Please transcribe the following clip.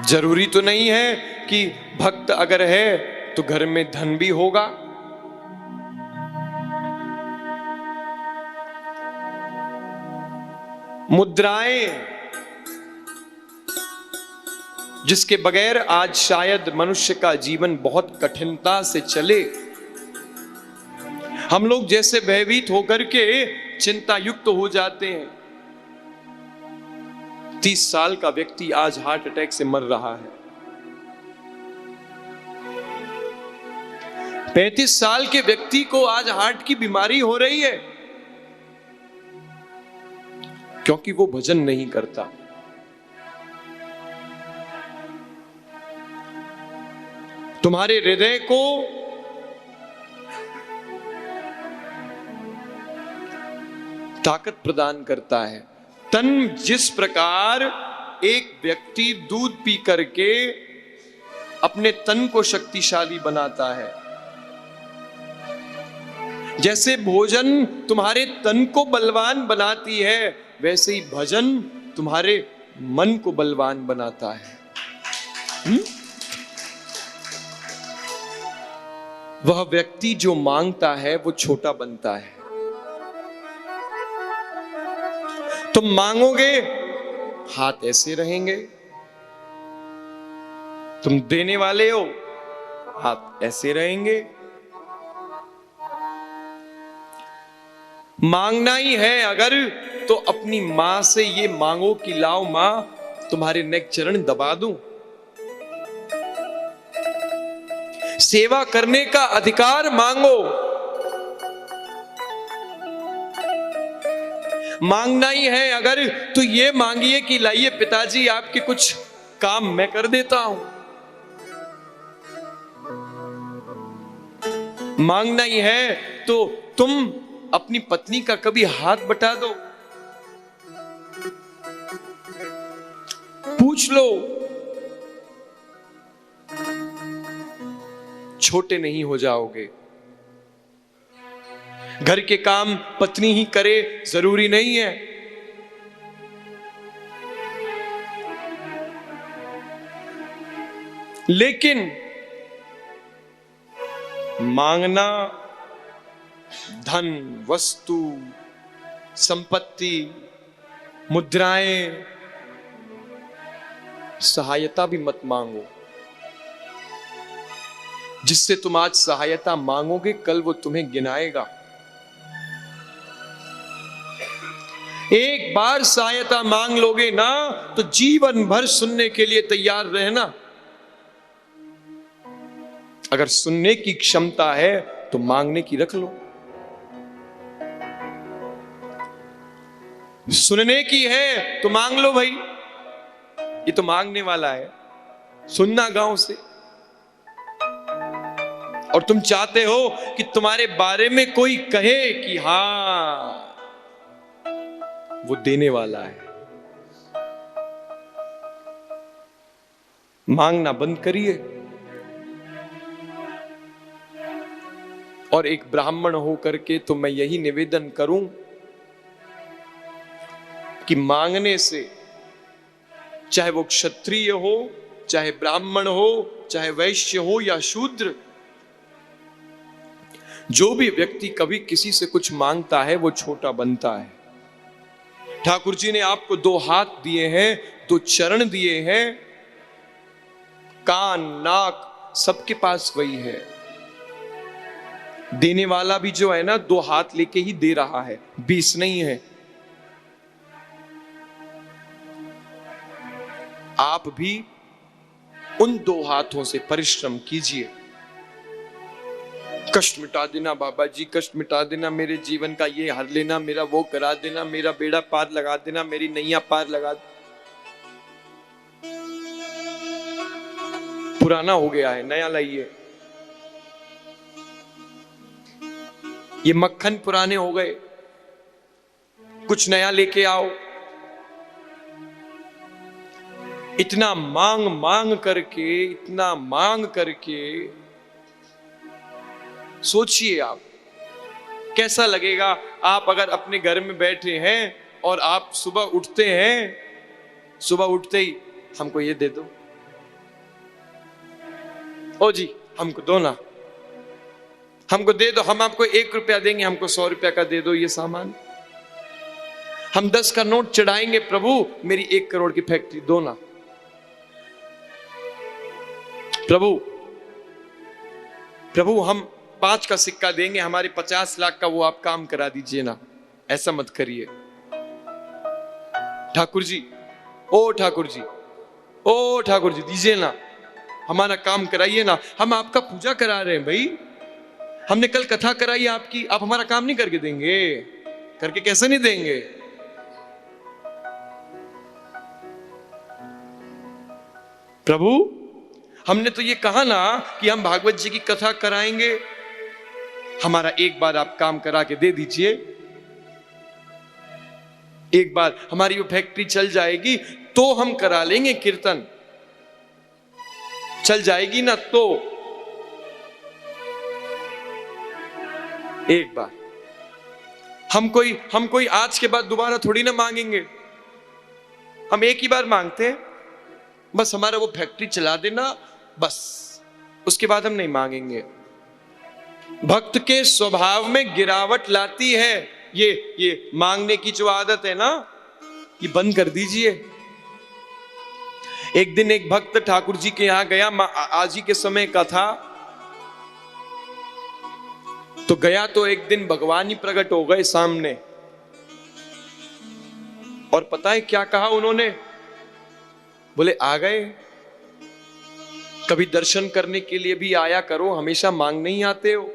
जरूरी तो नहीं है कि भक्त अगर है तो घर में धन भी होगा। मुद्राएं जिसके बगैर आज शायद मनुष्य का जीवन बहुत कठिनता से चले। हम लोग जैसे भयभीत होकर के चिंता युक्त हो जाते हैं। 30 साल का व्यक्ति आज हार्ट अटैक से मर रहा है। 35 साल के व्यक्ति को आज हार्ट की बीमारी हो रही है, क्योंकि वो भजन नहीं करता। तुम्हारे हृदय को ताकत प्रदान करता है तन। जिस प्रकार एक व्यक्ति दूध पी करके अपने तन को शक्तिशाली बनाता है, जैसे भोजन तुम्हारे तन को बलवान बनाती है, वैसे ही भजन तुम्हारे मन को बलवान बनाता है। वह व्यक्ति जो मांगता है वो छोटा बनता है। तुम मांगोगे, हाथ ऐसे रहेंगे। तुम देने वाले हो, हाथ ऐसे रहेंगे। मांगना ही है अगर, तो अपनी मां से ये मांगो कि लाओ मां, तुम्हारे नेक चरण दबा दूं। सेवा करने का अधिकार मांगो। मांगना ही है अगर, तो ये मांगिए कि लाइए पिताजी आपके कुछ काम मैं कर देता हूं। मांगना ही है तो तुम अपनी पत्नी का कभी हाथ बटा दो, पूछ लो। छोटे नहीं हो जाओगे। घर के काम पत्नी ही करे जरूरी नहीं है। लेकिन मांगना धन, वस्तु, संपत्ति, मुद्राएं, सहायता भी मत मांगो। जिससे तुम आज सहायता मांगोगे, कल वो तुम्हें गिनाएगा। एक बार सहायता मांग लोगे ना, तो जीवन भर सुनने के लिए तैयार रहना। अगर सुनने की क्षमता है तो मांगने की रख लो। सुनने की है तो मांग लो भाई, ये तो मांगने वाला है। सुनना गांव से, और तुम चाहते हो कि तुम्हारे बारे में कोई कहे कि हां वो देने वाला है। मांगना बंद करिए। और एक ब्राह्मण होकर के तो मैं यही निवेदन करूं कि मांगने से, चाहे वो क्षत्रिय हो, चाहे ब्राह्मण हो, चाहे वैश्य हो या शूद्र, जो भी व्यक्ति कभी किसी से कुछ मांगता है वो छोटा बनता है। ठाकुर जी ने आपको 2 हाथ दिए हैं, 2 चरण दिए हैं, कान, नाक, सबके पास वही है। देने वाला भी जो है ना, 2 हाथ लेके ही दे रहा है, 20 नहीं है। आप भी उन 2 हाथों से परिश्रम कीजिए। कष्ट मिटा देना बाबा जी, कष्ट मिटा देना, मेरे जीवन का ये हर लेना, मेरा वो करा देना, मेरा बेड़ा पार लगा देना, मेरी नैया पार लगा देना। पुराना हो गया है, नया लाइए। ये मक्खन पुराने हो गए, कुछ नया लेके आओ। इतना मांग मांग करके, इतना मांग करके सोचिए आप कैसा लगेगा। आप अगर अपने घर में बैठे हैं और आप सुबह उठते हैं, सुबह उठते ही हमको ये दे दो, ओ जी हमको दो ना, हमको दे दो, हम आपको 1 रुपया देंगे, हमको 100 रुपया का दे दो ये सामान। हम 10 का नोट चढ़ाएंगे, प्रभु मेरी 1 करोड़ की फैक्ट्री दो ना। प्रभु प्रभु हम 5 का सिक्का देंगे, हमारे 50 लाख का वो आप काम करा दीजिए ना। ऐसा मत करिए ठाकुर जी, ओ ठाकुर जी, ओ ठाकुर जी, दीजिए ना, हमारा काम कराइए ना। हम आपका पूजा करा रहे हैं भाई, हमने कल कथा कराई आपकी, आप हमारा काम नहीं करके देंगे? करके कैसे नहीं देंगे? प्रभु हमने तो ये कहा ना कि हम भागवत जी की कथा कराएंगे, हमारा एक बार आप काम करा के दे दीजिए, एक बार हमारी वो फैक्ट्री चल जाएगी तो हम करा लेंगे कीर्तन, चल जाएगी ना तो। एक बार हम कोई आज के बाद दोबारा थोड़ी ना मांगेंगे, हम एक ही बार मांगते हैं, बस हमारा वो फैक्ट्री चला देना, बस उसके बाद हम नहीं मांगेंगे। भक्त के स्वभाव में गिरावट लाती है ये मांगने की जो आदत है ना, ये बंद कर दीजिए। एक दिन एक भक्त ठाकुर जी के यहां गया, आज ही के समय का था, तो गया तो एक दिन भगवान ही प्रकट हो गए सामने, और पता है क्या कहा उन्होंने? बोले आ गए, कभी दर्शन करने के लिए भी आया करो, हमेशा मांगने ही आते हो।